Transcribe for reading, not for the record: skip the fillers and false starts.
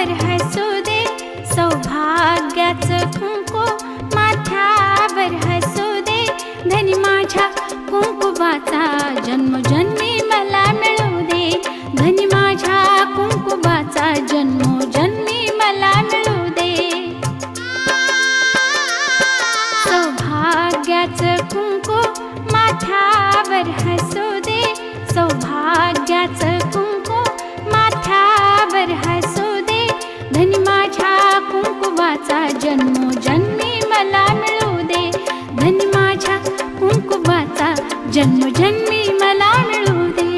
माथ्यावर हसू दे सौभाग्याचं कुंकू माथ्यावर हसू दे धनी माझ्या कुंकुवाचा जन्मोजन्मी मला मिळू दे धनी माझ्या कुंकुवाचा जन्मोजन्मी मला मिळू दे सौभाग्याचं कुंकू माथ्यावर हसू दे सौभाग्याचं कुंकू माथ्यावर हसू दे धनी माझ्या कुंकुवाचा जन्मोजन्मी मला मिळू दे धनी माझ्या कुंकुवाचा जन्मोजन्मी मला मिळू दे